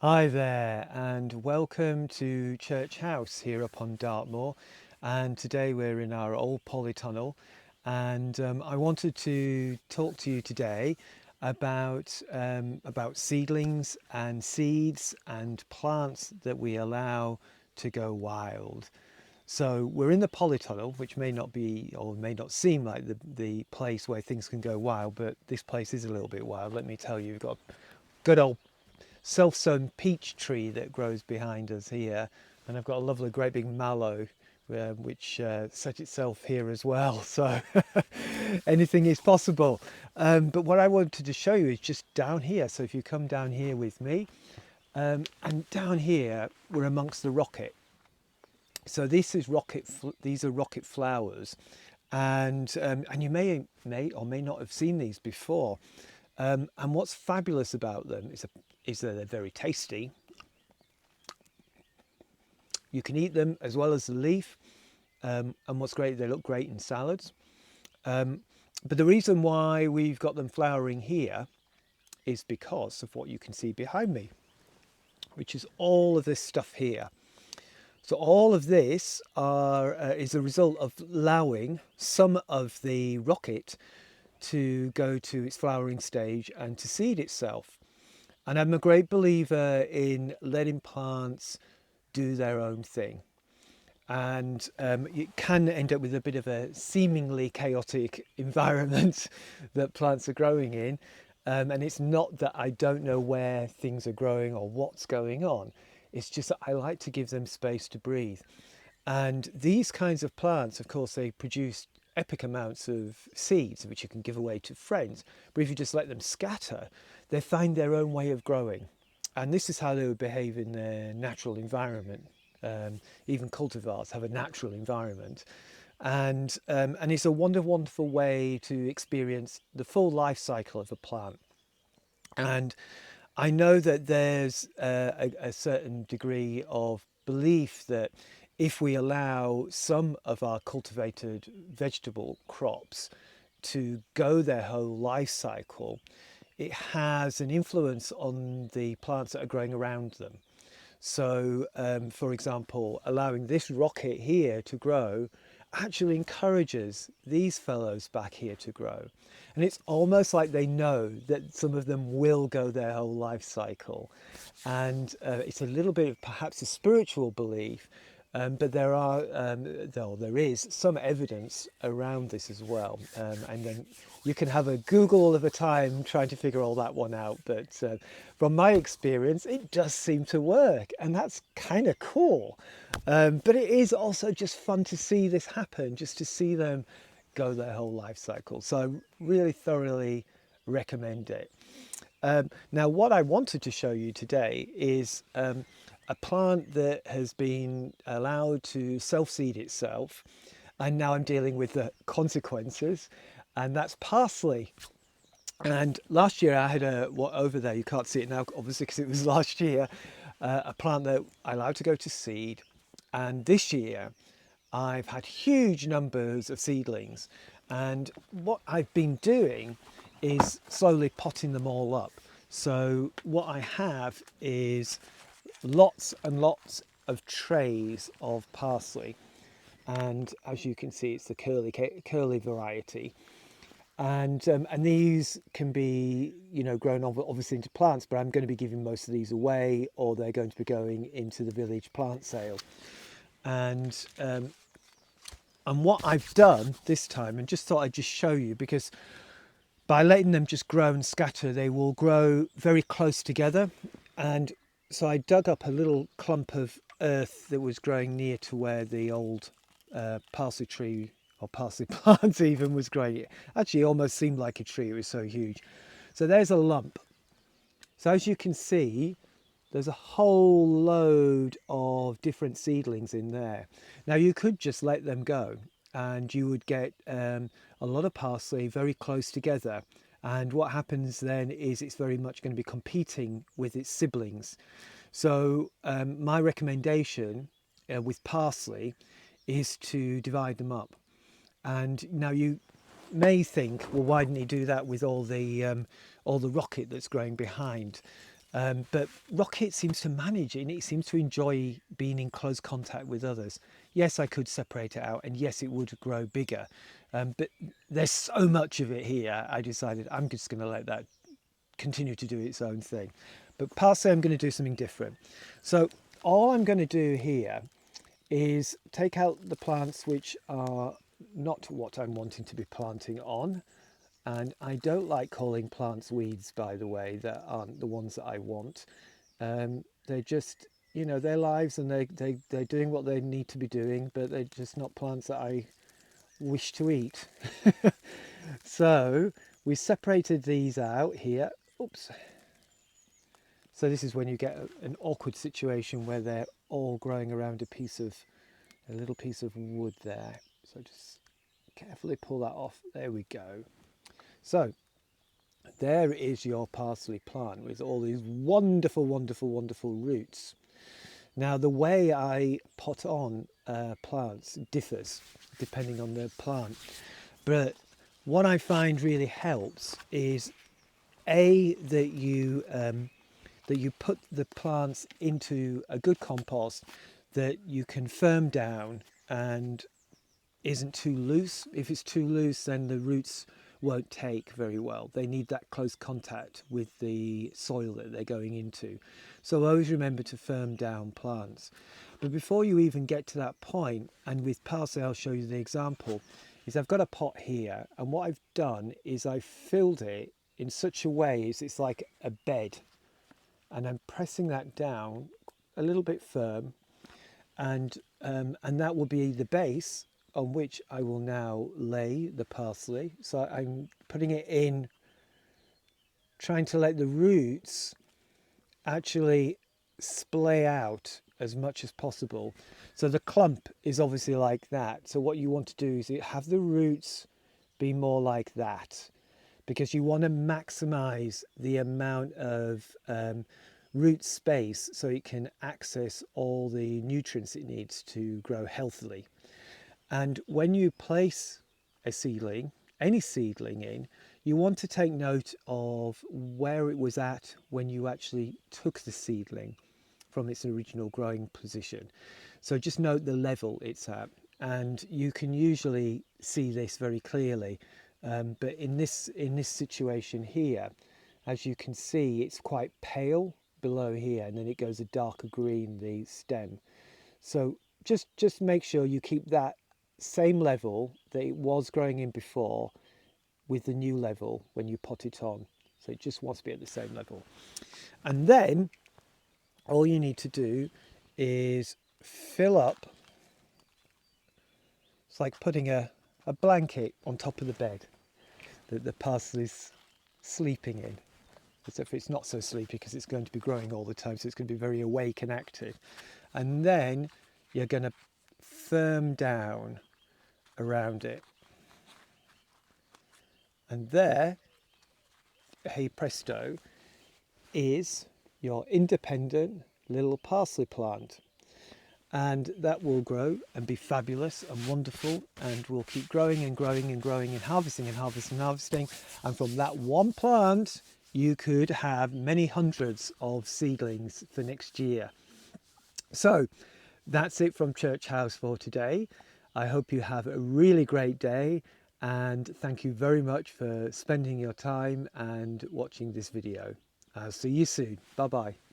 Hi there, and welcome to Church House here up on Dartmoor. And today we're in our old polytunnel, and I wanted to talk to you today about seedlings and seeds and plants that we allow to go wild. So we're in the polytunnel, which may not be or may not seem like the place where things can go wild, but this place is a little bit wild. Let me tell you, we've got a good old self-sown peach tree that grows behind us here, and I've got a lovely great big mallow which set itself here as well, so anything is possible. But what I wanted to show you is just down here. So if you come down here with me, and down here we're amongst the rocket. So this is these are rocket flowers, and you may or may not have seen these before. And what's fabulous about them is that they're very tasty. You can eat them as well as the leaf, and what's great, they look great in salads. But the reason why we've got them flowering here is because of what you can see behind me, which is all of this stuff here. So all of this is a result of allowing some of the rocket to go to its flowering stage and to seed itself. And I'm a great believer in letting plants do their own thing. And it can end up with a bit of a seemingly chaotic environment that plants are growing in. And it's not that I don't know where things are growing or what's going on. It's just that I like to give them space to breathe. And these kinds of plants, of course, they produce epic amounts of seeds, which you can give away to friends. But if you just let them scatter, they find their own way of growing. And this is how they would behave in their natural environment. Even cultivars have a natural environment. And it's a wonderful way to experience the full life cycle of a plant. And I know that there's a certain degree of belief that if we allow some of our cultivated vegetable crops to go their whole life cycle, it has an influence on the plants that are growing around them. So, for example, allowing this rocket here to grow actually encourages these fellows back here to grow. And it's almost like they know that some of them will go their whole life cycle. And it's a little bit of perhaps a spiritual belief, but there is some evidence around this as well. And then you can have a Google all of the time trying to figure all that one out. But from my experience, it does seem to work, and that's kind of cool. But it is also just fun to see this happen, just to see them go their whole life cycle. So I really thoroughly recommend it. Now, what I wanted to show you today is a plant that has been allowed to self-seed itself, and now I'm dealing with the consequences, and that's parsley. And last year I had what over there, you can't see it now obviously because it was last year, a plant that I allowed to go to seed. And this year I've had huge numbers of seedlings, and what I've been doing is slowly potting them all up. So what I have is lots and lots of trays of parsley, and as you can see, it's the curly variety. And these can be, grown obviously into plants, but I'm going to be giving most of these away, or they're going to be going into the village plant sale. And what I've done this time, and just thought I'd just show you, because by letting them just grow and scatter, they will grow very close together. And so I dug up a little clump of earth that was growing near to where the old parsley tree or parsley plant even was growing. It actually almost seemed like a tree, it was so huge. So there's a lump. So as you can see, there's a whole load of different seedlings in there. Now you could just let them go and you would get a lot of parsley very close together. And what happens then is it's very much going to be competing with its siblings. So my recommendation with parsley is to divide them up. And now you may think, well, why didn't he do that with all the rocket that's growing behind? But Rocket seems to manage it, and it seems to enjoy being in close contact with others. Yes, I could separate it out, and yes, it would grow bigger. But there's so much of it here, I decided I'm just going to let that continue to do its own thing. But Parsley, I'm going to do something different. So all I'm going to do here is take out the plants which are not what I'm wanting to be planting on. And I don't like calling plants weeds, by the way, that aren't the ones that I want. They're just, you know, their lives, and they're doing what they need to be doing, but they're just not plants that I wish to eat. So we separated these out here. Oops. So this is when you get an awkward situation where they're all growing around a little piece of wood there. So just carefully pull that off. There we go. So there is your parsley plant with all these wonderful, wonderful, wonderful roots. Now the way I pot on plants differs depending on the plant, but what I find really helps is that you put the plants into a good compost that you can firm down and isn't too loose. If it's too loose, then the roots won't take very well. They need that close contact with the soil that they're going into. So always remember to firm down plants. But before you even get to that point, and with parsley I'll show you the example, is I've got a pot here, and what I've done is I've filled it in such a way as it's like a bed, and I'm pressing that down a little bit firm, and that will be the base on which I will now lay the parsley. So I'm putting it in, trying to let the roots actually splay out as much as possible. So the clump is obviously like that. So what you want to do is have the roots be more like that, because you want to maximize the amount of root space so it can access all the nutrients it needs to grow healthily. And when you place a seedling, any seedling in, you want to take note of where it was at when you actually took the seedling from its original growing position. So just note the level it's at, and you can usually see this very clearly. But in this situation here, as you can see, it's quite pale below here, and then it goes a darker green, the stem. So just make sure you keep that same level that it was growing in before with the new level when you pot it on. So it just wants to be at the same level. And then all you need to do is fill up. It's like putting a blanket on top of the bed that the parsley's sleeping in. Except it's not so sleepy because it's going to be growing all the time, so it's going to be very awake and active. And then you're going to firm down around it. And there, hey presto, is your independent little parsley plant. And that will grow and be fabulous and wonderful, and will keep growing and growing and growing and harvesting and harvesting and harvesting. And from that one plant, you could have many hundreds of seedlings for next year. So that's it from Church House for today. I hope you have a really great day, and thank you very much for spending your time and watching this video. I'll see you soon. Bye bye.